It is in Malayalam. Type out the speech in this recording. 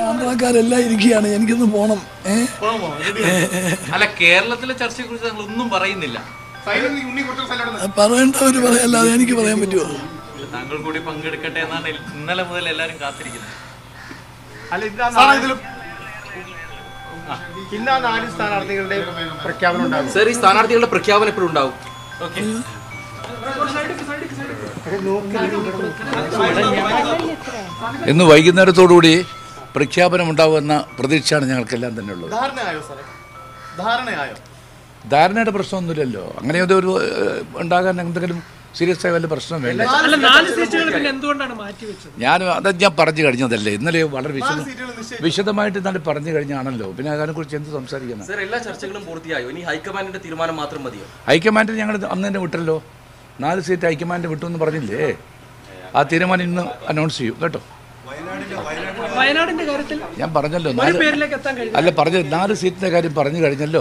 ആന്ധ്രാക്കാരെല്ലാം ഇരിക്കുകയാണ്, എനിക്കൊന്ന് പോണം. അല്ല, കേരളത്തിലെ ചർച്ചയെ കുറിച്ച് ഞങ്ങൾ ഒന്നും പറയുന്നില്ല. പറയേണ്ടവര് പറയല്ലാതെ എനിക്ക് പറയാൻ പറ്റുമോ? താങ്കൾ കൂടി പങ്കെടുക്കട്ടെ എന്നാണ് ഇന്നലെ മുതൽ എല്ലാവരും കാത്തിരിക്കുന്നത്. ഇന്ന് 4 സ്ഥാനാർത്ഥികളുടെ പ്രഖ്യാപനം ഉണ്ടാകും. സർ, ഈ സ്ഥാനാർത്ഥികളുടെ പ്രഖ്യാപനം എപ്പോഴും ഉണ്ടാവും? ഇന്ന് വൈകുന്നേരത്തോടുകൂടി പ്രഖ്യാപനം ഉണ്ടാവുമെന്ന പ്രതീക്ഷയാണ് ഞങ്ങൾക്കെല്ലാം തന്നെ ഉള്ളത്. ധാരണയുടെ പ്രശ്നമൊന്നുമില്ലല്ലോ. അങ്ങനെ ഒരു ഉണ്ടാകാൻ എന്തെങ്കിലും സീരിയസ് ആയ വല്ല പ്രശ്നം വേണ്ട. ഞാൻ പറഞ്ഞു കഴിഞ്ഞതല്ലേ ഇന്നലെ, വളരെ വിശദമായിട്ട് ഇന്നലെ പറഞ്ഞു കഴിഞ്ഞാണല്ലോ. പിന്നെ അതിനെക്കുറിച്ച് എന്ത് സംസാരിക്കണം? സർ, എല്ലാ ചർച്ചകളും പൂർത്തിയായോ? ഇനി ഹൈക്കമാൻഡിന്റെ തീരുമാനം മാത്രം മതിയോ? ഹൈക്കമാൻഡ് ഞങ്ങൾ അന്ന് തന്നെ വിട്ടല്ലോ. 4 സീറ്റ് ഹൈക്കമാൻഡ് വിട്ടു എന്ന് പറഞ്ഞില്ലേ? ആ തീരുമാനം ഇന്ന് അനൗൺസ് ചെയ്യും കേട്ടോ. വയനാടിന്റെ കാര്യത്തിൽ ഞാൻ പറഞ്ഞല്ലോ, അല്ല പറഞ്ഞത് 4 സീറ്റിന്റെ കാര്യം പറഞ്ഞു കഴിഞ്ഞല്ലോ.